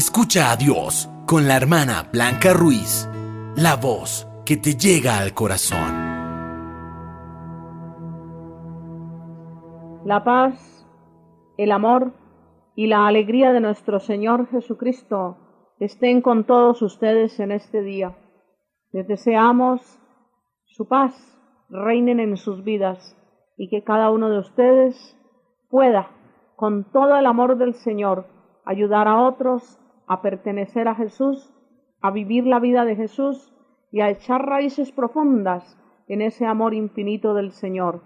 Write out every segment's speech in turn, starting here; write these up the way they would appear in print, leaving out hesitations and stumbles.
Escucha a Dios con la hermana Blanca Ruiz, la voz que te llega al corazón. La paz, el amor y la alegría de nuestro Señor Jesucristo estén con todos ustedes en este día. Les deseamos su paz, reinen en sus vidas y que cada uno de ustedes pueda, con todo el amor del Señor, ayudar a otros a pertenecer a Jesús, a vivir la vida de Jesús y a echar raíces profundas en ese amor infinito del Señor,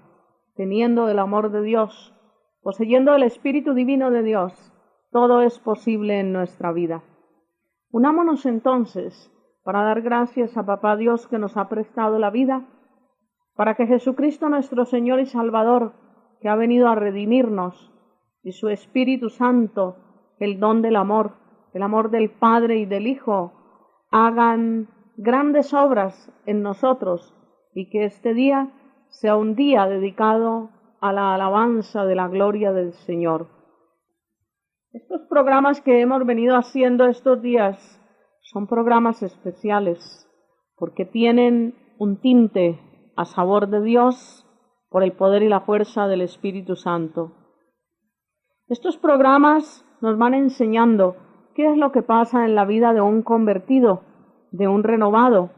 teniendo el amor de Dios, poseyendo el Espíritu Divino de Dios. Todo es posible en nuestra vida. Unámonos entonces para dar gracias a Papá Dios que nos ha prestado la vida, para que Jesucristo nuestro Señor y Salvador, que ha venido a redimirnos, y su Espíritu Santo, el don del amor, el amor del Padre y del Hijo, hagan grandes obras en nosotros y que este día sea un día dedicado a la alabanza de la gloria del Señor. Estos programas que hemos venido haciendo estos días son programas especiales porque tienen un tinte a sabor de Dios por el poder y la fuerza del Espíritu Santo. Estos programas nos van enseñando qué es lo que pasa en la vida de un convertido, de un renovado,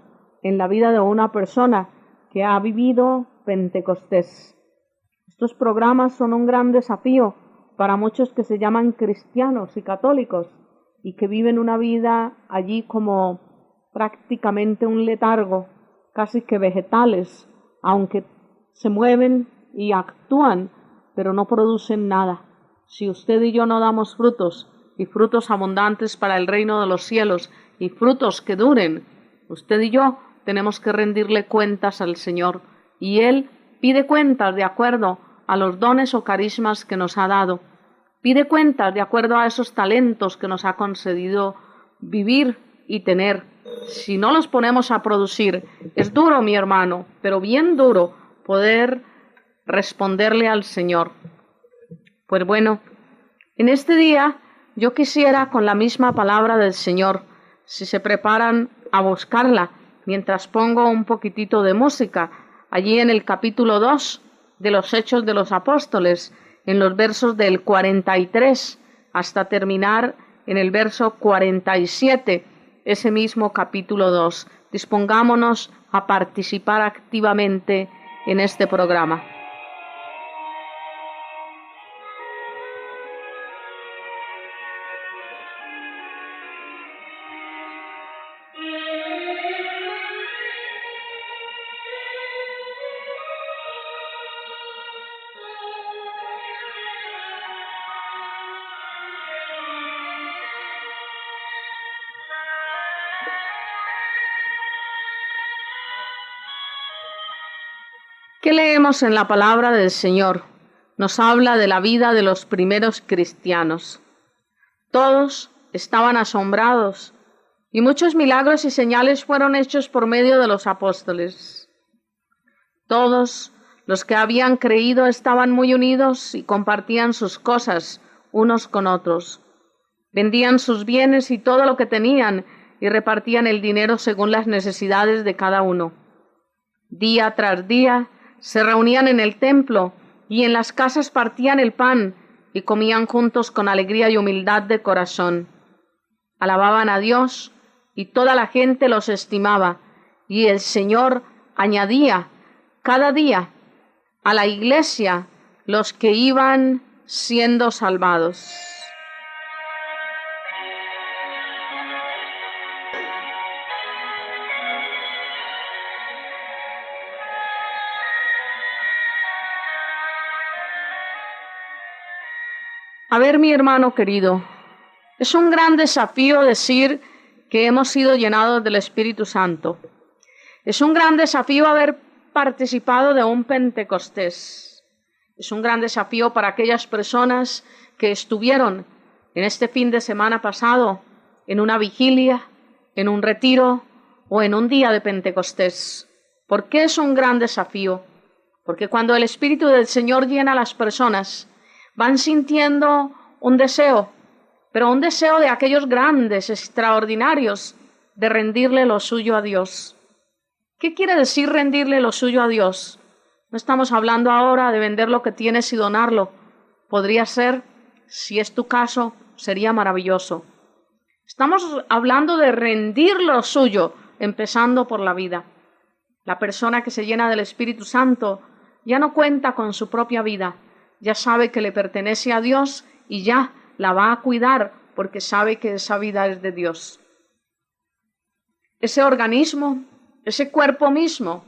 en la vida de una persona que ha vivido Pentecostés. Estos programas son un gran desafío para muchos que se llaman cristianos y católicos y que viven una vida allí como prácticamente un letargo, casi que vegetales, aunque se mueven y actúan, pero no producen nada. Si usted y yo no damos frutos, y frutos abundantes para el reino de los cielos, y frutos que duren, usted y yo tenemos que rendirle cuentas al Señor, y Él pide cuentas de acuerdo a los dones o carismas que nos ha dado, pide cuentas de acuerdo a esos talentos que nos ha concedido vivir y tener. Si no los ponemos a producir, es duro, mi hermano, pero bien duro poder responderle al Señor. Pues bueno, en este día yo quisiera, con la misma palabra del Señor, si se preparan a buscarla, mientras pongo un poquitito de música, allí en el capítulo 2 de los Hechos de los Apóstoles, en los versos del 43 hasta terminar en el verso 47, ese mismo capítulo 2. Dispongámonos a participar activamente en este programa. ¿Qué leemos en la palabra del Señor? Nos habla de la vida de los primeros cristianos. Todos estaban asombrados y muchos milagros y señales fueron hechos por medio de los apóstoles. Todos los que habían creído estaban muy unidos y compartían sus cosas unos con otros. Vendían sus bienes y todo lo que tenían y repartían el dinero según las necesidades de cada uno. Día tras día se reunían en el templo y en las casas partían el pan y comían juntos con alegría y humildad de corazón. Alababan a Dios y toda la gente los estimaba, y el Señor añadía cada día a la iglesia los que iban siendo salvados. A ver, mi hermano querido, es un gran desafío decir que hemos sido llenados del Espíritu Santo. Es un gran desafío haber participado de un Pentecostés. Es un gran desafío para aquellas personas que estuvieron en este fin de semana pasado en una vigilia, en un retiro o en un día de Pentecostés. ¿Por qué es un gran desafío? Porque cuando el Espíritu del Señor llena a las personas, van sintiendo un deseo pero un deseo de aquellos grandes, extraordinarios, de rendirle lo suyo a Dios. ¿Qué quiere decir rendirle lo suyo a Dios? No estamos hablando ahora de vender lo que tienes y donarlo. Podría ser, si es tu caso, sería maravilloso. Estamos hablando de rendir lo suyo, empezando por la vida. La persona que se llena del Espíritu Santo ya no cuenta con su propia vida, ya sabe que le pertenece a Dios y ya la va a cuidar porque sabe que esa vida es de Dios. Ese organismo, ese cuerpo mismo,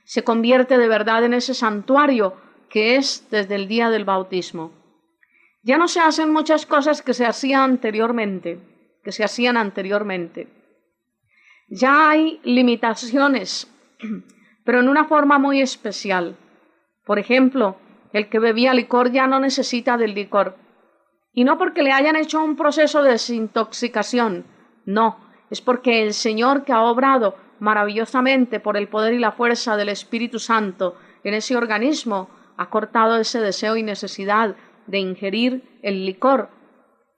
se convierte de verdad en ese santuario que es desde el día del bautismo. Ya no se hacen muchas cosas que se hacían anteriormente. Ya hay limitaciones, pero en una forma muy especial. Por ejemplo, el que bebía licor ya no necesita del licor. Y no porque le hayan hecho un proceso de desintoxicación, no, es porque el Señor, que ha obrado maravillosamente por el poder y la fuerza del Espíritu Santo en ese organismo, ha cortado ese deseo y necesidad de ingerir el licor.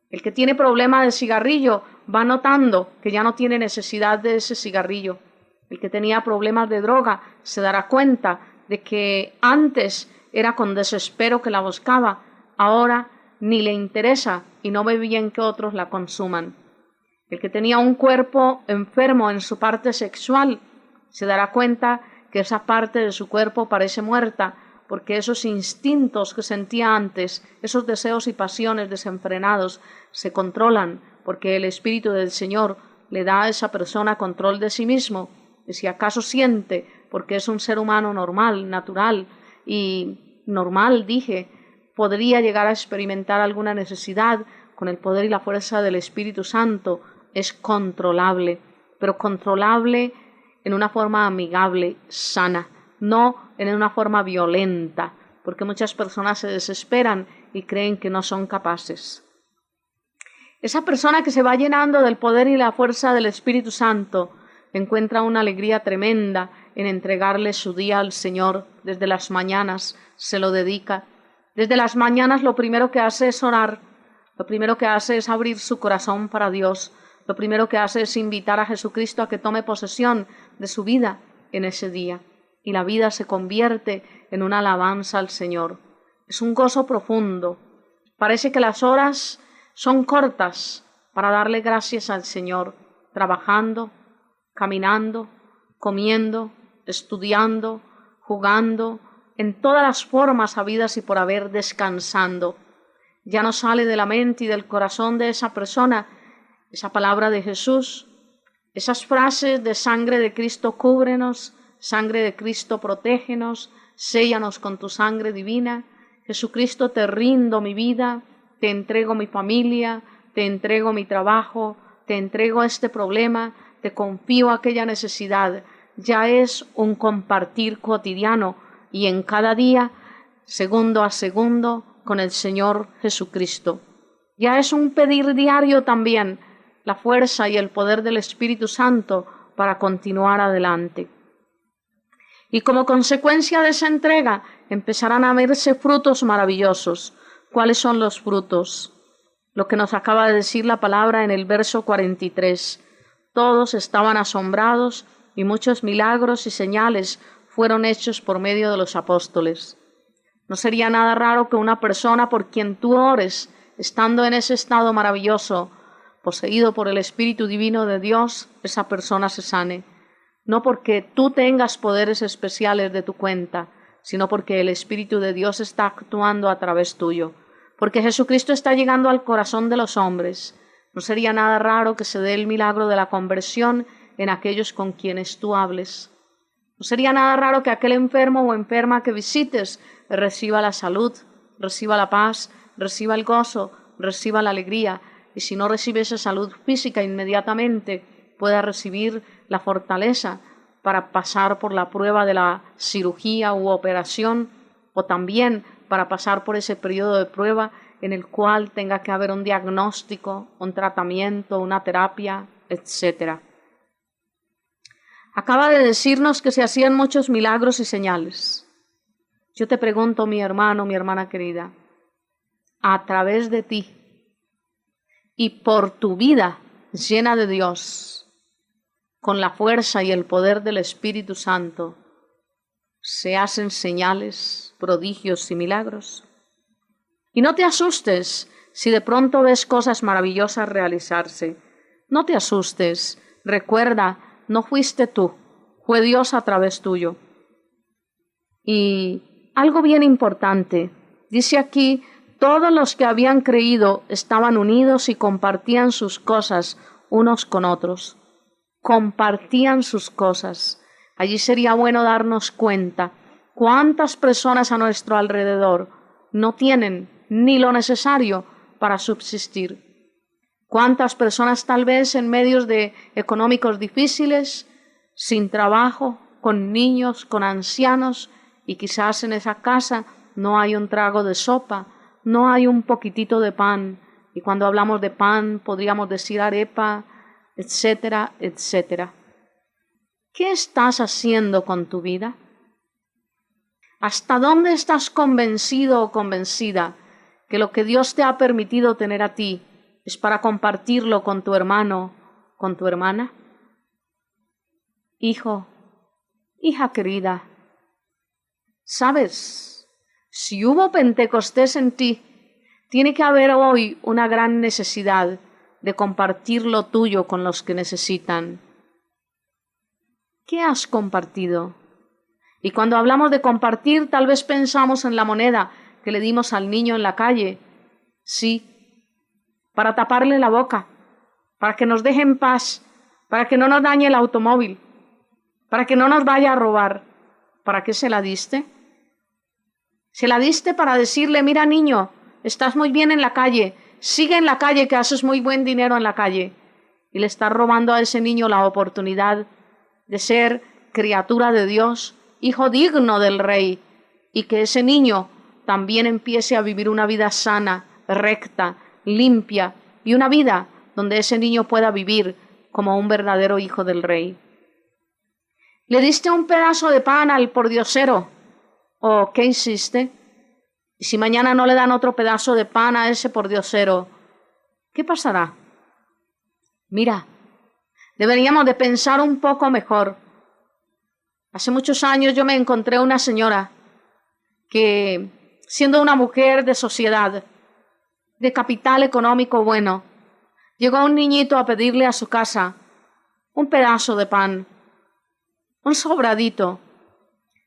El que tiene problema de cigarrillo va notando que ya no tiene necesidad de ese cigarrillo. El que tenía problemas de droga se dará cuenta de que antes era con desespero que la buscaba, ahora ni le interesa y no ve bien que otros la consuman. El que tenía un cuerpo enfermo en su parte sexual se dará cuenta que esa parte de su cuerpo parece muerta, porque esos instintos que sentía antes, esos deseos y pasiones desenfrenados, se controlan, porque el Espíritu del Señor le da a esa persona control de sí mismo, y si acaso siente, porque es un ser humano normal, natural, y normal, podría llegar a experimentar alguna necesidad, con el poder y la fuerza del Espíritu Santo, es controlable, pero controlable en una forma amigable, sana, no en una forma violenta, porque muchas personas se desesperan y creen que no son capaces. Esa persona que se va llenando del poder y la fuerza del Espíritu Santo encuentra una alegría tremenda en entregarle su día al Señor. Desde las mañanas se lo dedica. Desde las mañanas lo primero que hace es orar, lo primero que hace es abrir su corazón para Dios, lo primero que hace es invitar a Jesucristo a que tome posesión de su vida en ese día. Y la vida se convierte en una alabanza al Señor. Es un gozo profundo. Parece que las horas son cortas para darle gracias al Señor, trabajando, caminando, comiendo, estudiando, jugando, en todas las formas habidas y por haber, descansando. Ya no sale de la mente y del corazón de esa persona esa palabra de Jesús, esas frases de sangre de Cristo cúbrenos, sangre de Cristo protégenos, séllanos con tu sangre divina. Jesucristo, te rindo mi vida, te entrego mi familia, te entrego mi trabajo, te entrego este problema, te confío aquella necesidad. Ya es un compartir cotidiano y en cada día, segundo a segundo, con el Señor Jesucristo. Ya es un pedir diario también la fuerza y el poder del Espíritu Santo para continuar adelante. Y como consecuencia de esa entrega empezarán a verse frutos maravillosos. ¿Cuáles son los frutos? Lo que nos acaba de decir la palabra en el verso 43. Todos estaban asombrados y muchos milagros y señales fueron hechos por medio de los apóstoles. No sería nada raro que una persona por quien tú ores, estando en ese estado maravilloso, poseído por el Espíritu Divino de Dios, esa persona se sane. No porque tú tengas poderes especiales de tu cuenta, sino porque el Espíritu de Dios está actuando a través tuyo. Porque Jesucristo está llegando al corazón de los hombres. No sería nada raro que se dé el milagro de la conversión en aquellos con quienes tú hables. No sería nada raro que aquel enfermo o enferma que visites reciba la salud, reciba la paz, reciba el gozo, reciba la alegría. Y si no recibe esa salud física inmediatamente, pueda recibir la fortaleza para pasar por la prueba de la cirugía u operación, o también para pasar por ese periodo de prueba en el cual tenga que haber un diagnóstico, un tratamiento, una terapia, etc. Acaba de decirnos que se hacían muchos milagros y señales. Yo te pregunto, mi hermano, mi hermana querida, a través de ti, y por tu vida llena de Dios, con la fuerza y el poder del Espíritu Santo, se hacen señales, prodigios y milagros. Y no te asustes si de pronto ves cosas maravillosas realizarse. No te asustes, recuerda, no fuiste tú, fue Dios a través tuyo. Y algo bien importante, dice aquí, todos los que habían creído estaban unidos y compartían sus cosas unos con otros. Compartían sus cosas. Allí sería bueno darnos cuenta cuántas personas a nuestro alrededor no tienen ni lo necesario para subsistir. Cuántas personas tal vez en medios económicos difíciles, sin trabajo, con niños, con ancianos, y quizás en esa casa no hay un trago de sopa, no hay un poquitito de pan, y cuando hablamos de pan podríamos decir arepa, etcétera, etcétera. ¿Qué estás haciendo con tu vida? ¿Hasta dónde estás convencido o convencida que lo que Dios te ha permitido tener a ti es para compartirlo con tu hermano, con tu hermana? Hijo, hija querida, ¿sabes? Si hubo Pentecostés en ti, tiene que haber hoy una gran necesidad de compartir lo tuyo con los que necesitan. ¿Qué has compartido? Y cuando hablamos de compartir, tal vez pensamos en la moneda que le dimos al niño en la calle. Sí, para taparle la boca, para que nos deje en paz, para que no nos dañe el automóvil, para que no nos vaya a robar. ¿Para qué se la diste? Se la diste para decirle, mira niño, estás muy bien en la calle, sigue en la calle que haces muy buen dinero en la calle. Y le estás robando a ese niño la oportunidad de ser criatura de Dios, hijo digno del Rey, y que ese niño también empiece a vivir una vida sana, recta, limpia, y una vida donde ese niño pueda vivir como un verdadero hijo del Rey. ¿Le diste un pedazo de pan al pordiosero? ¿O qué hiciste? Y si mañana no le dan otro pedazo de pan a ese pordiosero, ¿qué pasará? Mira, deberíamos de pensar un poco mejor. Hace muchos años yo me encontré una señora que, siendo una mujer de sociedad, de capital económico bueno, llegó un niñito a pedirle a su casa un pedazo de pan, un sobradito.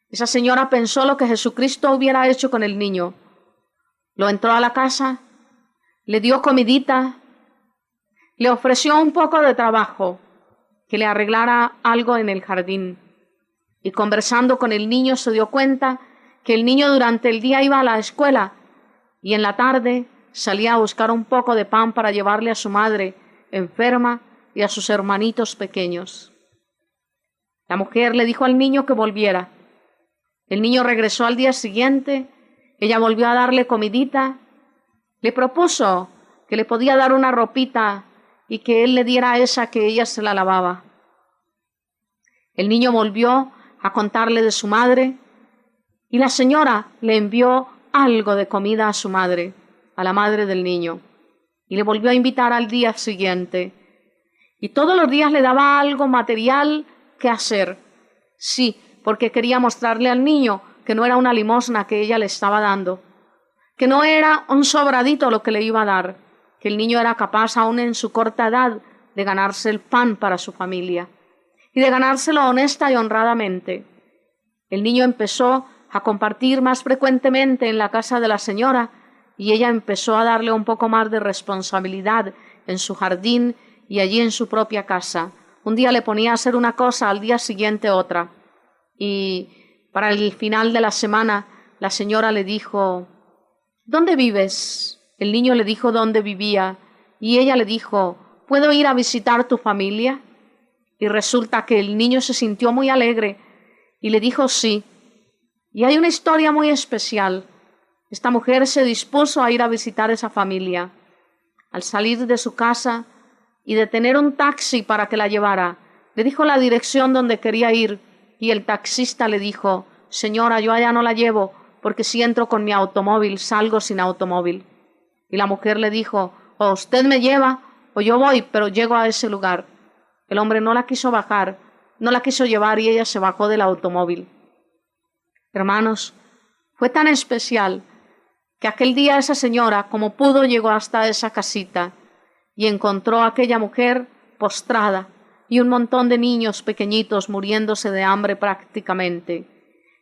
Esa señora pensó lo que Jesucristo hubiera hecho con el niño. Lo entró a la casa, le dio comidita, le ofreció un poco de trabajo, que le arreglara algo en el jardín. Y conversando con el niño se dio cuenta que el niño durante el día iba a la escuela y en la tarde salía a buscar un poco de pan para llevarle a su madre enferma y a sus hermanitos pequeños. La mujer le dijo al niño que volviera. El niño regresó al día siguiente, ella volvió a darle comidita, le propuso que le podía dar una ropita y que él le diera esa que ella se la lavaba. El niño volvió a contarle de su madre y la señora le envió algo de comida a su madre, a la madre del niño, y le volvió a invitar al día siguiente. Y todos los días le daba algo material que hacer. Sí, porque quería mostrarle al niño que no era una limosna que ella le estaba dando, que no era un sobradito lo que le iba a dar, que el niño era capaz aún en su corta edad de ganarse el pan para su familia y de ganárselo honesta y honradamente. El niño empezó a compartir más frecuentemente en la casa de la señora y ella empezó a darle un poco más de responsabilidad en su jardín y allí en su propia casa. Un día le ponía a hacer una cosa, al día siguiente otra. Y para el final de la semana la señora le dijo, ¿dónde vives? El niño le dijo dónde vivía y ella le dijo, ¿puedo ir a visitar tu familia? Y resulta que el niño se sintió muy alegre y le dijo sí. Y hay una historia muy especial. Esta mujer se dispuso a ir a visitar esa familia. Al salir de su casa y de tener un taxi para que la llevara, le dijo la dirección donde quería ir y el taxista le dijo, señora, yo allá no la llevo porque si entro con mi automóvil salgo sin automóvil. Y la mujer le dijo, o usted me lleva o yo voy, pero llego a ese lugar. El hombre no la quiso bajar, no la quiso llevar y ella se bajó del automóvil. Hermanos, fue tan especial que aquel día esa señora, como pudo, llegó hasta esa casita y encontró a aquella mujer postrada y un montón de niños pequeñitos muriéndose de hambre prácticamente.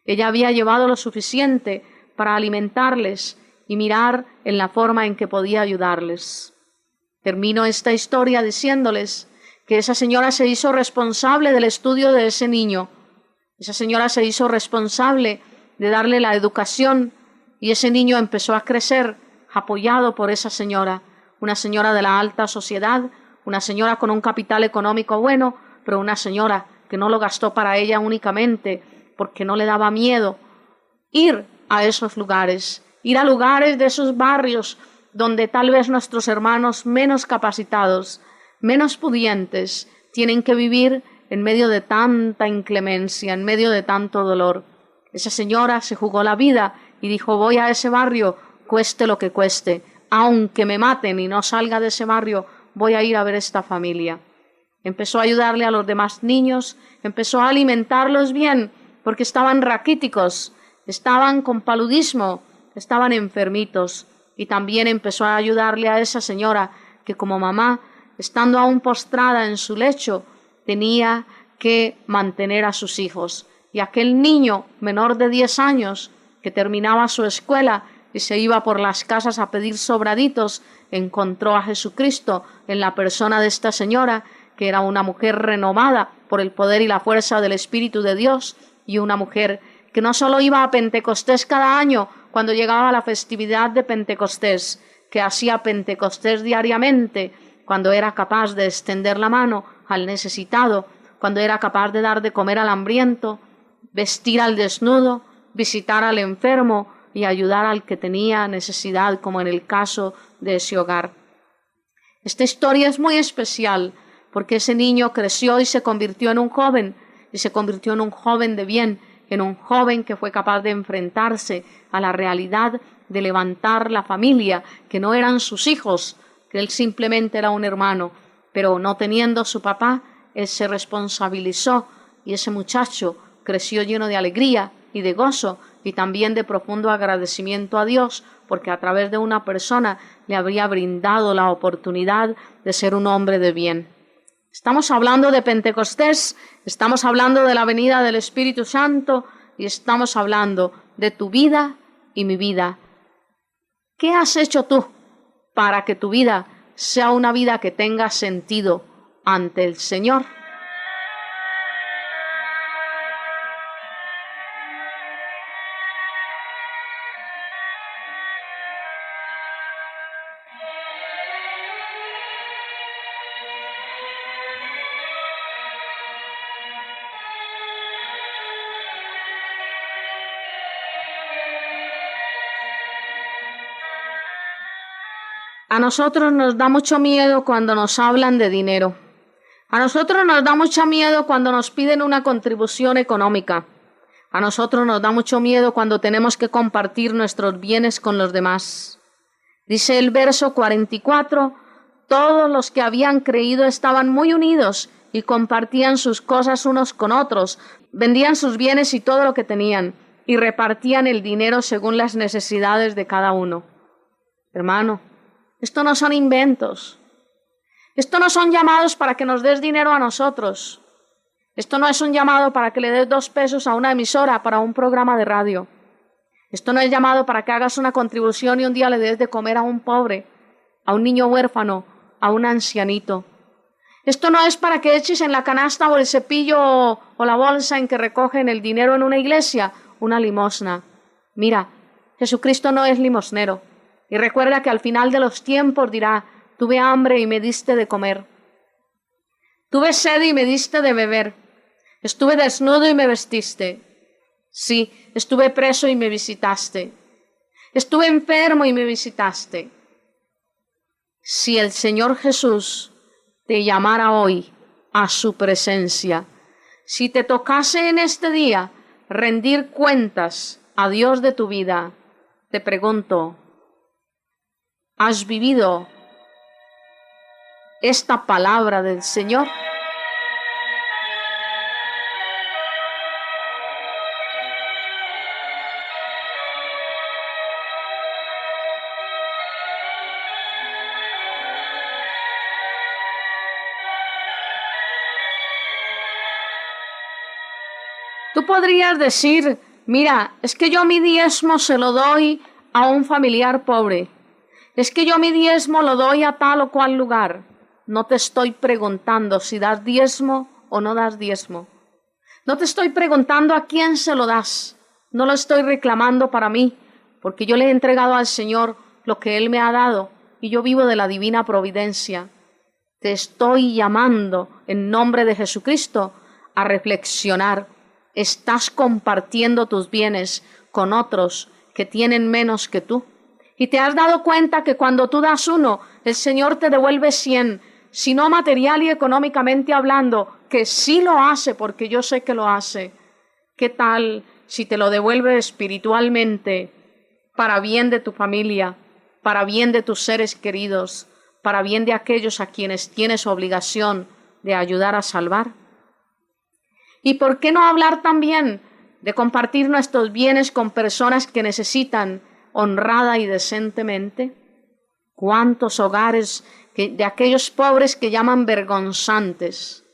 Ella había llevado lo suficiente para alimentarles y mirar en la forma en que podía ayudarles. Termino esta historia diciéndoles que esa señora se hizo responsable del estudio de ese niño. Esa señora se hizo responsable de darle la educación y ese niño empezó a crecer apoyado por esa señora, una señora de la alta sociedad, una señora con un capital económico bueno, pero una señora que no lo gastó para ella únicamente porque no le daba miedo ir a esos lugares, ir a lugares de esos barrios donde tal vez nuestros hermanos menos capacitados, menos pudientes, tienen que vivir en medio de tanta inclemencia, en medio de tanto dolor. Esa señora se jugó la vida y dijo, voy a ese barrio, cueste lo que cueste, aunque me maten y no salga de ese barrio, voy a ir a ver esta familia. Empezó a ayudarle a los demás niños, empezó a alimentarlos bien, porque estaban raquíticos, estaban con paludismo, estaban enfermitos. Y también empezó a ayudarle a esa señora que como mamá, estando aún postrada en su lecho, tenía que mantener a sus hijos. Y aquel niño menor de 10 años que terminaba su escuela y se iba por las casas a pedir sobraditos, encontró a Jesucristo en la persona de esta señora, que era una mujer renovada por el poder y la fuerza del Espíritu de Dios, y una mujer que no solo iba a Pentecostés cada año cuando llegaba la festividad de Pentecostés, que hacía Pentecostés diariamente, cuando era capaz de extender la mano al necesitado, cuando era capaz de dar de comer al hambriento, vestir al desnudo, visitar al enfermo y ayudar al que tenía necesidad, como en el caso de ese hogar. Esta historia es muy especial porque ese niño creció y se convirtió en un joven, y se convirtió en un joven de bien, en un joven que fue capaz de enfrentarse a la realidad de levantar la familia, que no eran sus hijos, que él simplemente era un hermano, pero no teniendo su papá, él se responsabilizó y ese muchacho creció lleno de alegría y de gozo y también de profundo agradecimiento a Dios, porque a través de una persona le habría brindado la oportunidad de ser un hombre de bien. Estamos hablando de Pentecostés, estamos hablando de la venida del Espíritu Santo y estamos hablando de tu vida y mi vida. ¿Qué has hecho tú para que tu vida sea una vida que tenga sentido ante el Señor? A nosotros nos da mucho miedo cuando nos hablan de dinero. A nosotros nos da mucho miedo cuando nos piden una contribución económica. A nosotros nos da mucho miedo cuando tenemos que compartir nuestros bienes con los demás. Dice el verso 44, todos los que habían creído estaban muy unidos y compartían sus cosas unos con otros, vendían sus bienes y todo lo que tenían y repartían el dinero según las necesidades de cada uno. Hermano, esto no son inventos. Esto no son llamados para que nos des dinero a nosotros. Esto no es un llamado para que le des 2 pesos a una emisora para un programa de radio. Esto no es llamado para que hagas una contribución y un día le des de comer a un pobre, a un niño huérfano, a un ancianito. Esto no es para que eches en la canasta o el cepillo o la bolsa en que recogen el dinero en una iglesia una limosna. Mira, Jesucristo no es limosnero. Y recuerda que al final de los tiempos dirá, tuve hambre y me diste de comer. Tuve sed y me diste de beber. Estuve desnudo y me vestiste. Sí, estuve preso y me visitaste. Estuve enfermo y me visitaste. Si el Señor Jesús te llamara hoy a su presencia, si te tocase en este día rendir cuentas a Dios de tu vida, te pregunto, ¿has vivido esta palabra del Señor. Tú podrías decir, mira, es que yo mi diezmo se lo doy a un familiar pobre. Es que yo mi diezmo lo doy a tal o cual lugar. No te estoy preguntando si das diezmo o no das diezmo. No te estoy preguntando a quién se lo das. No lo estoy reclamando para mí, porque yo le he entregado al Señor lo que Él me ha dado y yo vivo de la divina providencia. Te estoy llamando en nombre de Jesucristo a reflexionar. Estás compartiendo tus bienes con otros que tienen menos que tú. Y te has dado cuenta que cuando tú das uno, el Señor te devuelve 100, si no material y económicamente hablando, que sí lo hace porque yo sé que lo hace. ¿Qué tal si te lo devuelve espiritualmente para bien de tu familia, para bien de tus seres queridos, para bien de aquellos a quienes tienes obligación de ayudar a salvar? ¿Y por qué no hablar también de compartir nuestros bienes con personas que necesitan honrada y decentemente? ¿Cuántos hogares de aquellos pobres que llaman vergonzantes?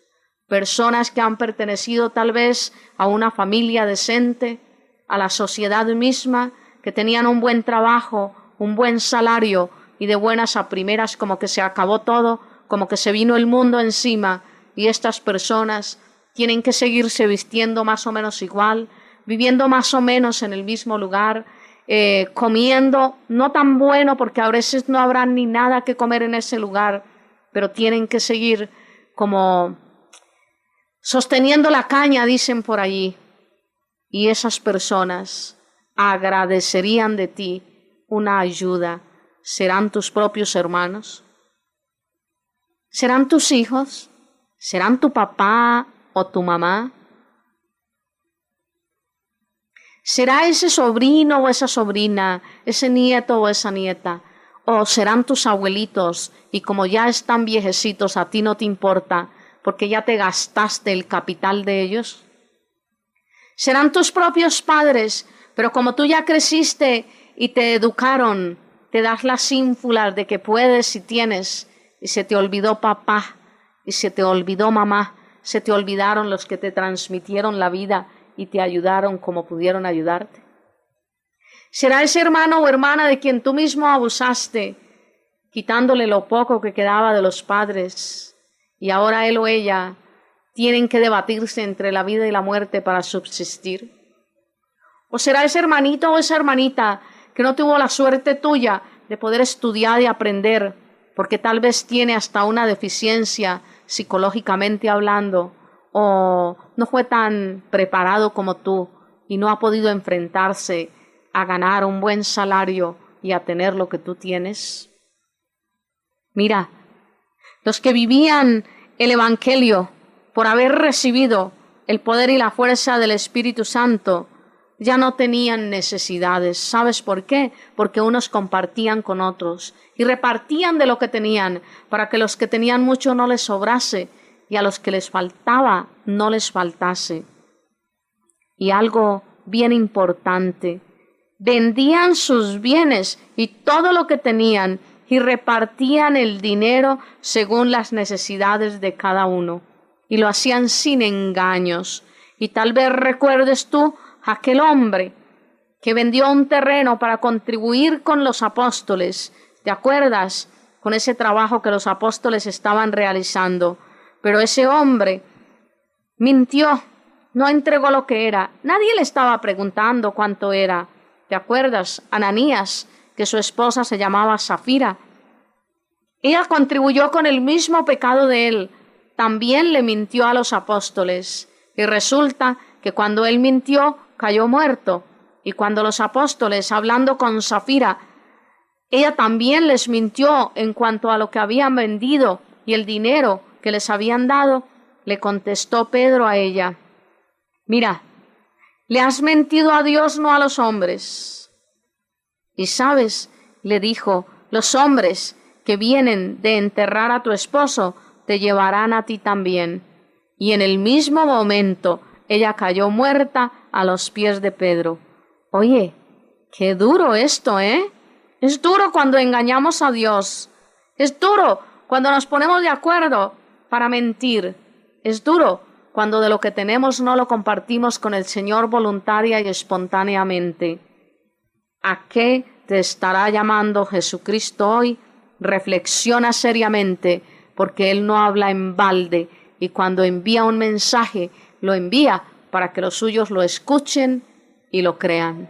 Personas que han pertenecido tal vez a una familia decente, a la sociedad misma, que tenían un buen trabajo, un buen salario y de buenas a primeras como que se acabó todo, como que se vino el mundo encima y estas personas tienen que seguirse vistiendo más o menos igual, viviendo más o menos en el mismo lugar, comiendo no tan bueno porque a veces no habrá ni nada que comer en ese lugar, pero tienen que seguir como sosteniendo la caña, dicen por allí. Y esas personas agradecerían de ti una ayuda. ¿Serán tus propios hermanos? ¿Serán tus hijos? ¿Serán tu papá o tu mamá? ¿Será ese sobrino o esa sobrina, ese nieto o esa nieta? ¿O serán tus abuelitos y como ya están viejecitos a ti no te importa porque ya te gastaste el capital de ellos? ¿Serán tus propios padres, pero como tú ya creciste y te educaron, te das las ínfulas de que puedes y tienes y se te olvidó papá y se te olvidó mamá? Se te olvidaron los que te transmitieron la vida y te ayudaron como pudieron ayudarte. ¿Será ese hermano o hermana de quien tú mismo abusaste, quitándole lo poco que quedaba de los padres, y ahora él o ella tienen que debatirse entre la vida y la muerte para subsistir? ¿O será ese hermanito o esa hermanita que no tuvo la suerte tuya de poder estudiar y aprender, porque tal vez tiene hasta una deficiencia psicológicamente hablando, o no fue tan preparado como tú y no ha podido enfrentarse a ganar un buen salario y a tener lo que tú tienes? Mira, los que vivían el Evangelio por haber recibido el poder y la fuerza del Espíritu Santo ya no tenían necesidades. ¿Sabes por qué? Porque unos compartían con otros y repartían de lo que tenían para que los que tenían mucho no les sobrase y a los que les faltaba no les faltase. Y algo bien importante, vendían sus bienes y todo lo que tenían y repartían el dinero según las necesidades de cada uno. Y lo hacían sin engaños. Y tal vez recuerdes tú aquel hombre que vendió un terreno para contribuir con los apóstoles. ¿Te acuerdas? Con ese trabajo que los apóstoles estaban realizando. Pero ese hombre mintió, no entregó lo que era. Nadie le estaba preguntando cuánto era. ¿Te acuerdas? Ananías, que su esposa se llamaba Safira. Ella contribuyó con el mismo pecado de él. También le mintió a los apóstoles. Y resulta que cuando él mintió, cayó muerto. Y cuando los apóstoles, hablando con Safira, ella también les mintió en cuanto a lo que habían vendido y el dinero que les habían dado, le contestó Pedro a ella: mira, le has mentido a Dios, no a los hombres. Y sabes, le dijo, los hombres que vienen de enterrar a tu esposo te llevarán a ti también. Y en el mismo momento ella cayó muerta a los pies de Pedro. Oye, qué duro esto, ¿eh? Es duro cuando engañamos a Dios. Es duro cuando nos ponemos de acuerdo para mentir. Es duro cuando de lo que tenemos no lo compartimos con el Señor voluntaria y espontáneamente. ¿A qué te estará llamando Jesucristo hoy? Reflexiona seriamente, porque Él no habla en balde, y cuando envía un mensaje, lo envía para que los suyos lo escuchen y lo crean.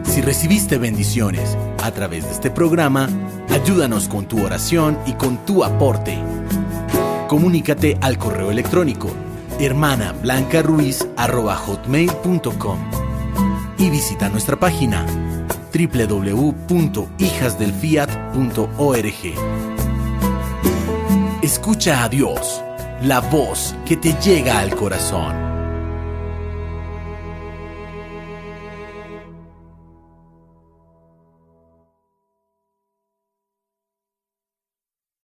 Si recibiste bendiciones a través de este programa, ayúdanos con tu oración y con tu aporte. Comunícate al correo electrónico hermanablancaruiz@hotmail.com y visita nuestra página www.hijasdelfiat.org. Escucha a Dios, la voz que te llega al corazón.